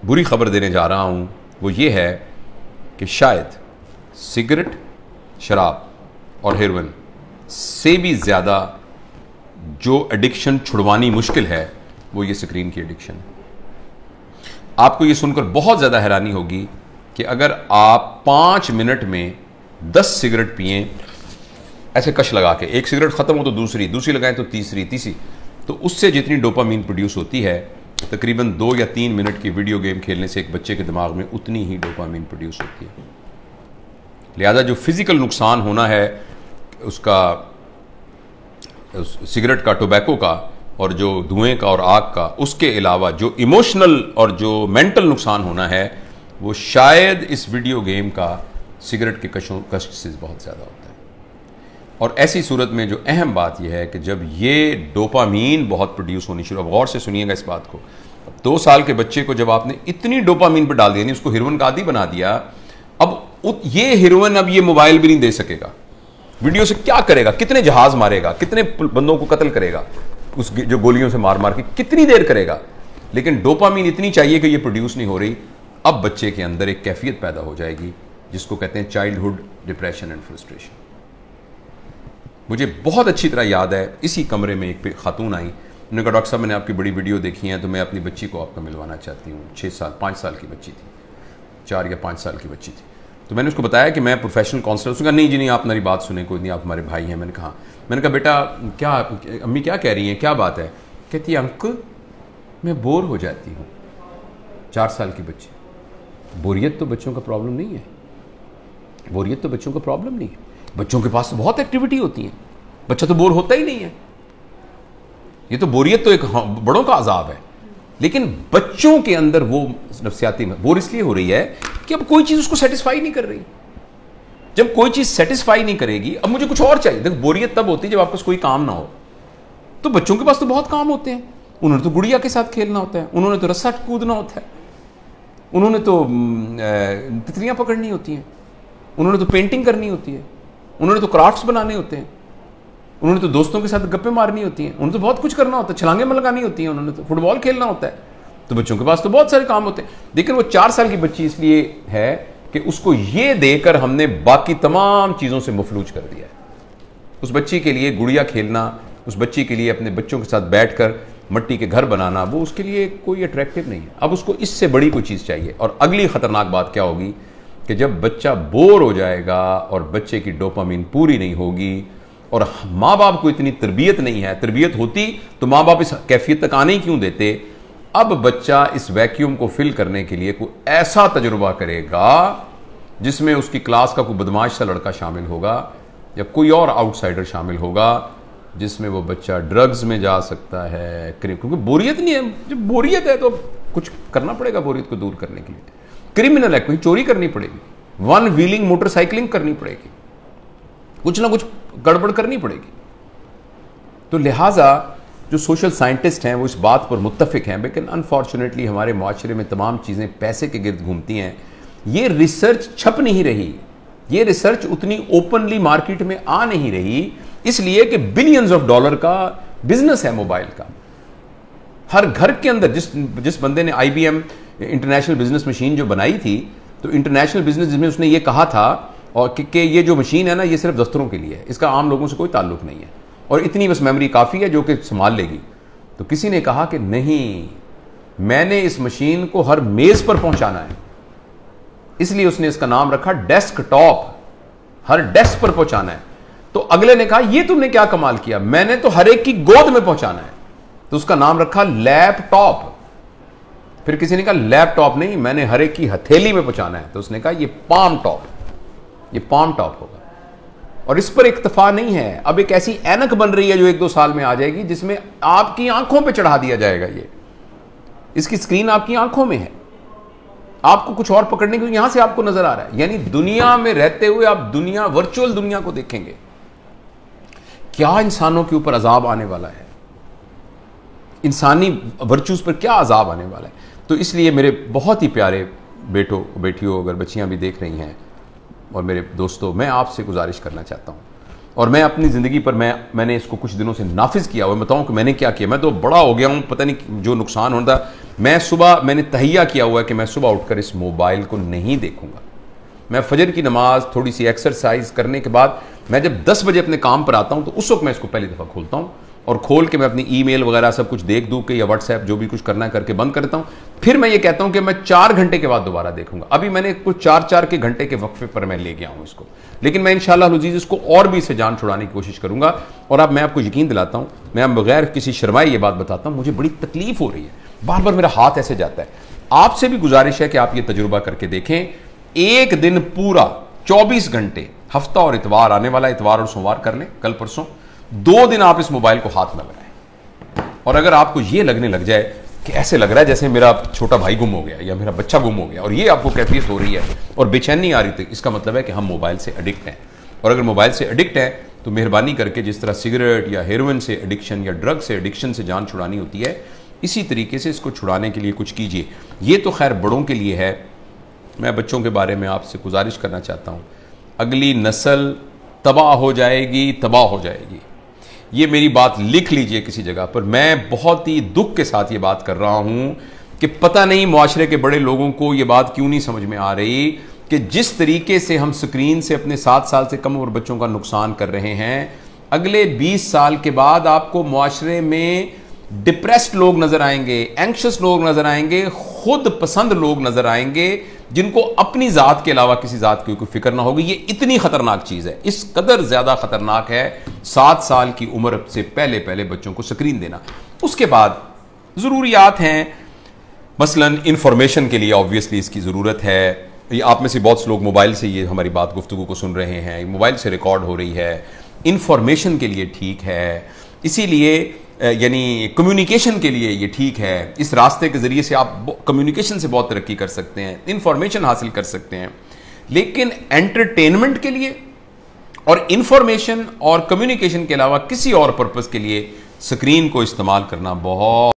बुरी खबर देने जा रहा हूँ वो ये है कि शायद सिगरेट, शराब और हेरोइन से भी ज़्यादा जो एडिक्शन छुड़वानी मुश्किल है वो ये स्क्रीन की एडिक्शन है। आपको ये सुनकर बहुत ज़्यादा हैरानी होगी कि अगर आप 5 मिनट में 10 सिगरेट पिएं, ऐसे कश लगा के, एक सिगरेट ख़त्म हो तो दूसरी लगाएं तो तीसरी, तो उससे जितनी डोपामीन प्रोड्यूस होती है तकरीबन 2 या 3 मिनट की वीडियो गेम खेलने से एक बच्चे के दिमाग में उतनी ही डोपामीन प्रोड्यूस होती है। लिहाजा जो फिजिकल नुकसान होना है उसका, सिगरेट का, टोबैको का और जो धुएं का और आग का, उसके अलावा जो इमोशनल और जो मेंटल नुकसान होना है वो शायद इस वीडियो गेम का सिगरेट के कश से बहुत ज़्यादा होता है। और ऐसी सूरत में जो अहम बात यह है कि जब ये डोपामीन बहुत प्रोड्यूस होनी शुरू, अब गौर से सुनिएगा इस बात को, 2 साल के बच्चे को जब आपने इतनी डोपामीन पर डाल दिया, नहीं उसको हेरोइन का आदी बना दिया, अब ये हेरोइन अब ये मोबाइल भी नहीं दे सकेगा, वीडियो से क्या करेगा, कितने जहाज मारेगा, कितने बंदों को कत्ल करेगा, उस जो गोलियों से मार मार के कितनी देर करेगा, लेकिन डोपामीन इतनी चाहिए कि ये प्रोड्यूस नहीं हो रही। अब बच्चे के अंदर एक कैफियत पैदा हो जाएगी जिसको कहते हैं चाइल्डहुड डिप्रेशन एंड फ्रस्ट्रेशन। मुझे बहुत अच्छी तरह याद है, इसी कमरे में एक खातून आई, उन्होंने कहा डॉक्टर साहब मैंने आपकी बड़ी वीडियो देखी है तो मैं अपनी बच्ची को आपका मिलवाना चाहती हूँ। 5 साल की बच्ची थी, 4 या 5 साल की बच्ची थी। तो मैंने उसको बताया कि मैं प्रोफेशनल काउंसलर। उसने कहा नहीं जी नहीं, आप मेरी बात सुने, कोई नहीं, आप हमारे भाई हैं। मैंने कहा बेटा क्या, अम्मी क्या कह रही हैं, क्या बात है? कहती है अंकल मैं बोर हो जाती हूँ। 4 साल की बच्ची। बोरियत तो बच्चों का प्रॉब्लम नहीं है, बोरियत तो बच्चों का प्रॉब्लम नहीं है, बच्चों के पास तो बहुत एक्टिविटी होती है, बच्चा तो बोर होता ही नहीं है। ये तो बोरियत तो एक बड़ों का अजाब है, लेकिन बच्चों के अंदर वो नफ्सियाती में बोर इसलिए हो रही है कि अब कोई चीज उसको सेटिस्फाई नहीं कर रही। जब कोई चीज सेटिस्फाई नहीं करेगी, अब मुझे कुछ और चाहिए। देखो बोरियत तब होती है जब आपके पास कोई काम ना हो। तो बच्चों के पास तो बहुत काम होते हैं, उन्होंने तो गुड़िया के साथ खेलना होता है, उन्होंने तो रस्सा कूदना होता है, उन्होंने तो तितलियां पकड़नी होती हैं, उन्होंने तो पेंटिंग करनी होती है, उन्होंने तो क्राफ्ट्स बनाने होते हैं, उन्होंने तो दोस्तों के साथ गप्पे मारनी होती हैं, उन्होंने तो बहुत कुछ करना होता है, छलांगे लगानी होती हैं, उन्होंने तो फुटबॉल खेलना होता है। तो बच्चों के पास तो बहुत सारे काम होते हैं। लेकिन वो 4 साल की बच्ची इसलिए है कि उसको ये देकर हमने बाकी तमाम चीज़ों से मफलूज कर दिया है। उस बच्ची के लिए गुड़िया खेलना, उस बच्ची के लिए अपने बच्चों के साथ बैठकर मट्टी के घर बनाना, वो उसके लिए कोई अट्रैक्टिव नहीं है। अब उसको इससे बड़ी कोई चीज़ चाहिए। और अगली खतरनाक बात क्या होगी कि जब बच्चा बोर हो जाएगा और बच्चे की डोपामीन पूरी नहीं होगी और माँ बाप को इतनी तरबियत नहीं है, तरबियत होती तो माँ बाप इस कैफियत तक आने ही क्यों देते। अब बच्चा इस वैक्यूम को फिल करने के लिए कोई ऐसा तजुर्बा करेगा जिसमें उसकी क्लास का कोई बदमाश सा लड़का शामिल होगा या कोई और आउटसाइडर शामिल होगा, जिसमें वो बच्चा ड्रग्स में जा सकता है, क्योंकि बोरियत नहीं है। जब बोरियत है तो कुछ करना पड़ेगा बोरियत को दूर करने के लिए। क्रिमिनल है, कोई चोरी करनी पड़ेगी, 1 व्हीलिंग मोटरसाइकिलिंग करनी पड़ेगी, कुछ ना कुछ गड़बड़ करनी पड़ेगी। तो लिहाजा जो सोशल साइंटिस्ट हैं वो इस बात पर मुत्तफिक हैं, लेकिन अनफॉर्चुनेटली हमारे माशरे में तमाम चीज़ें पैसे के गिर्द घूमती हैं। ये रिसर्च छप नहीं रही, ये रिसर्च उतनी ओपनली मार्केट में आ नहीं रही, इसलिए कि बिलियंस ऑफ डॉलर का बिजनेस है मोबाइल का। हर घर के अंदर जिस बंदे ने IBM इंटरनेशनल बिजनेस मशीन जो बनाई थी, तो इंटरनेशनल बिजनेस जिसमें उसने ये कहा था और कि ये जो मशीन है ना, ये सिर्फ दफ्तरों के लिए है, इसका आम लोगों से कोई ताल्लुक नहीं है और इतनी बस मेमोरी काफ़ी है जो कि संभाल लेगी। तो किसी ने कहा कि नहीं, मैंने इस मशीन को हर मेज़ पर पहुंचाना है, इसलिए उसने इसका नाम रखा डेस्कटॉप, हर डेस्क पर पहुंचाना है। तो अगले ने कहा ये तुमने क्या कमाल किया, मैंने तो हर एक की गोद में पहुंचाना है, तो उसका नाम रखा लैपटॉप। फिर किसी ने कहा लैपटॉप नहीं, मैंने हर एक की हथेली में पहुंचाना है, तो उसने कहा ये पाम टॉप, ये पाम टॉप होगा। और इस पर इक्तफा नहीं है, अब एक ऐसी ऐनक बन रही है जो 1-2 साल में आ जाएगी, जिसमें आपकी आंखों पे चढ़ा दिया जाएगा। ये इसकी स्क्रीन आपकी आंखों में है, आपको कुछ और पकड़ने के लिए यहां से आपको नजर आ रहा है। यानी दुनिया में रहते हुए आप दुनिया, वर्चुअल दुनिया को देखेंगे। क्या इंसानों के ऊपर अजाब आने वाला है, इंसानी वर्चूज पर क्या अजाब आने वाला है। तो इसलिए मेरे बहुत ही प्यारे बेटियों, अगर बच्चियां भी देख रही हैं और मेरे दोस्तों, मैं आपसे गुजारिश करना चाहता हूं और मैं अपनी ज़िंदगी पर मैंने इसको कुछ दिनों से नाफिज किया हुआ। बताऊं कि मैंने क्या किया, मैं तो बड़ा हो गया हूं, पता नहीं जो नुकसान होता। मैंने तहैया किया हुआ है कि मैं सुबह उठकर इस मोबाइल को नहीं देखूंगा। मैं फजर की नमाज, थोड़ी सी एक्सरसाइज करने के बाद मैं जब 10 बजे अपने काम पर आता हूं तो उस वक्त मैं इसको पहली दफ़ा खोलता हूं, और खोल के मैं अपनी ईमेल वगैरह सब कुछ देख दूँ के या व्हाट्सएप जो भी कुछ करना है करके बंद करता हूँ। फिर मैं ये कहता हूँ कि मैं 4 घंटे के बाद दोबारा देखूंगा। अभी मैंने कुछ 4-4 के घंटे के वक्फे पर मैं ले गया हूँ इसको, लेकिन मैं इंशाअल्लाह अज़ीज़ इसको और भी इससे जान छुड़ाने की कोशिश करूंगा। और अब मैं आपको यकीन दिलाता हूँ, मैं बगैर किसी शर्माए ये बात बताता हूँ, मुझे बड़ी तकलीफ हो रही है, बार बार मेरा हाथ ऐसे जाता है। आपसे भी गुजारिश है कि आप ये तजुर्बा करके देखें। एक दिन पूरा 24 घंटे, हफ्ता और इतवार, आने वाला इतवार और सोमवार कर लें, कल परसों 2 दिन आप इस मोबाइल को हाथ न लगाएं। और अगर आपको ये लगने लग जाए कि ऐसे लग रहा है जैसे मेरा छोटा भाई गुम हो गया या मेरा बच्चा गुम हो गया, और ये आपको कैफियत हो रही है और बेचैनी आ रही थी, इसका मतलब है कि हम मोबाइल से एडिक्ट हैं। और अगर मोबाइल से एडिक्ट हैं तो मेहरबानी करके जिस तरह सिगरेट या हेरोइन से एडिक्शन या ड्रग से एडिक्शन से जान छुड़ानी होती है, इसी तरीके से इसको छुड़ाने के लिए कुछ कीजिए। ये तो खैर बड़ों के लिए है। मैं बच्चों के बारे में आपसे गुजारिश करना चाहता हूँ, अगली नस्ल तबाह हो जाएगी, तबाह हो जाएगी। ये मेरी बात लिख लीजिए किसी जगह पर। मैं बहुत ही दुख के साथ ये बात कर रहा हूँ कि पता नहीं मुआशरे के बड़े लोगों को ये बात क्यों नहीं समझ में आ रही कि जिस तरीके से हम स्क्रीन से अपने 7 साल से कम उम्र बच्चों का नुकसान कर रहे हैं, अगले 20 साल के बाद आपको मुआशरे में डिप्रेस्ड लोग नजर आएंगे, एंक्शस लोग नजर आएंगे, खुद पसंद लोग नजर आएंगे, जिनको अपनी जात के अलावा किसी जात की कोई फिक्र ना होगी। ये इतनी खतरनाक चीज है, इस कदर ज्यादा खतरनाक है 7 साल की उम्र से पहले पहले बच्चों को स्क्रीन देना। उसके बाद जरूरियात हैं, मसलन इंफॉर्मेशन के लिए ऑब्वियसली इसकी जरूरत है। ये आप में से बहुत से लोग मोबाइल से ये हमारी बात गुफ्तगू को सुन रहे हैं, मोबाइल से रिकॉर्ड हो रही है, इंफॉर्मेशन के लिए ठीक है, इसीलिए यानी कम्युनिकेशन के लिए ये ठीक है। इस रास्ते के जरिए से आप कम्युनिकेशन से बहुत तरक्की कर सकते हैं, इंफॉर्मेशन हासिल कर सकते हैं। लेकिन एंटरटेनमेंट के लिए और इंफॉर्मेशन और कम्युनिकेशन के अलावा किसी और पर्पस के लिए स्क्रीन को इस्तेमाल करना बहुत